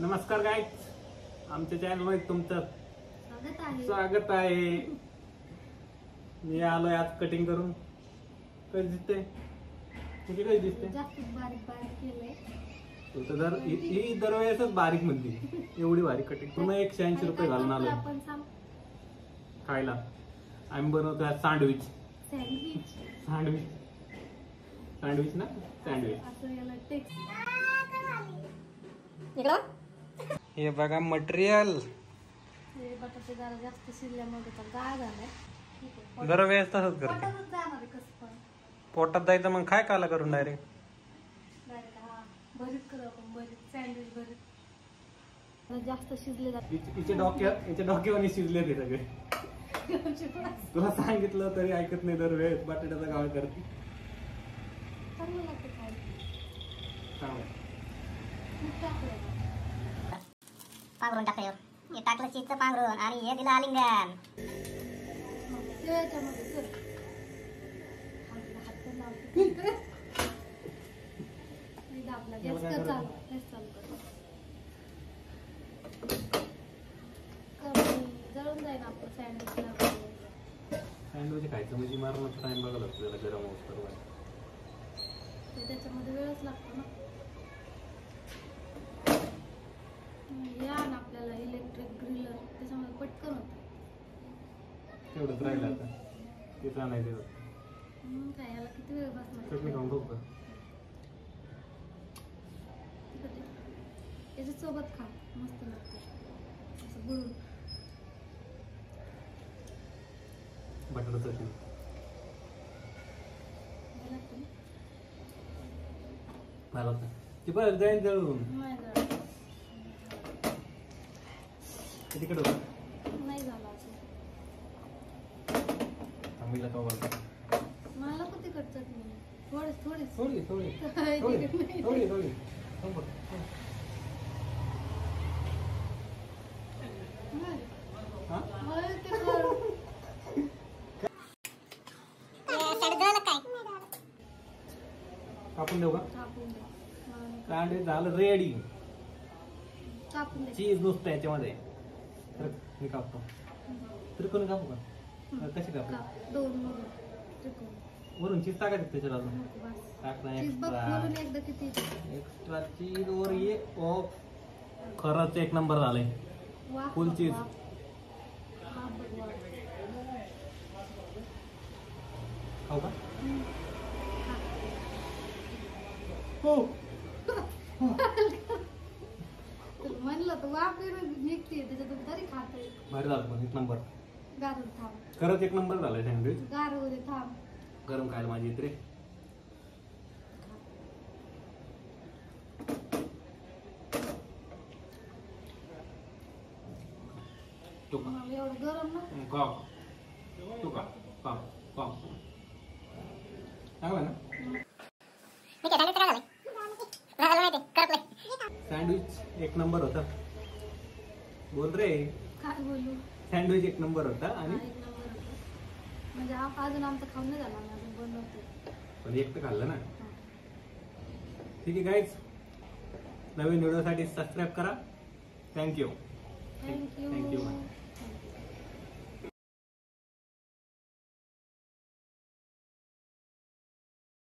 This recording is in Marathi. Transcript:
नमस्कार गाईज, आमच्या चॅनल मध्ये तुमचं स्वागत आहे. मी आलोय आज कटिंग करून. कधी दिसतंय तुझी? कधी दिसते? तू तर ही दरवेळेसच बारीक म्हणते. एवढी बारीक कटिंग पुन्हा 180 रुपये घालून आलोय खायला. आम्ही बनवतो आज सँडविच. सँडविच सँडविच ना सँडविच. हे बघा मटेरियल. बटाटे जरा जास्त शिजल्यामुळे गाळ झालाय. दरवेळेस तसंच करते. पोटात जायचं मग काय काला करून डायरेक्ट भरीत करू आपण. भरीत सँडविच भरीत जास्त शिजले जाते. हिचे डोक्यावर शिजले ते सगळे. तुला सांगितलं तरी ऐकत नाही. दरवेळेस बटाट्याचा गाळ करते. चांगलं लागतं खायला. पांघरून टाकलं. हे टाकलं चीजचं पांघरून आणि हे दिलं आलिंगन. जळून जाईल आपलं सँडविच. सँडविच खायचं म्हणजे मारण्याचा टाइम बघायला आपल्याला गरम होतं. त्याच्यामध्ये वेळच लागतो ना. या ना आपल्याला इलेक्ट्रिक ग्रिलर, त्याच्यामध्ये पटकन होतं. तेवढंच राहिलं आता. तेच आणायचं काय याला किती वेळ बसणार. चटणी खाऊन बघ. याच्या सोबत खा, मस्त लागते असं बुडून. बटाटा चटणी मला ती परत जाईल जळून. नाही झालं. तिकडे नाही झालं असं. आम्हीला का बोलतो मला पण तिखट चटणी थोडी थोडी थोडी थोडी थोडी थोडी. कापून देऊ का? सँडविच झालं रेडी. चीज नुसतं याच्यामध्ये. मी कापतो. त्रिकोणी कापू का? कशी कापू? वरून चीज टाकायचं त्याच्यावर अजून. एक्स्ट्रा चीज वर ये. ओ खरंच एक नंबर झालंय. फुल चीज. खाऊ का? हो म्हणलं तर वापर निघते त्याच्यातून तरी खाते. भारी झालं. एक नंबर. गारून थांब. खरंच एक नंबर झालाय सँडविच. गार होते थांब. गरम खायला माझी इथे. एवढं गरम ना. तू का चांगला ना. सँडविच एक नंबर होता. बोल रे. काय बोलू. सँडविच एक नंबर होता. आणि म्हणजे अजून आमचं खाऊन नाही झाला. अजून बनवते पण एक तर खाल्लं ना. ठीक आहे गाईज, नवीन व्हिडिओसाठी सबस्क्राईब करा. थँक्यू.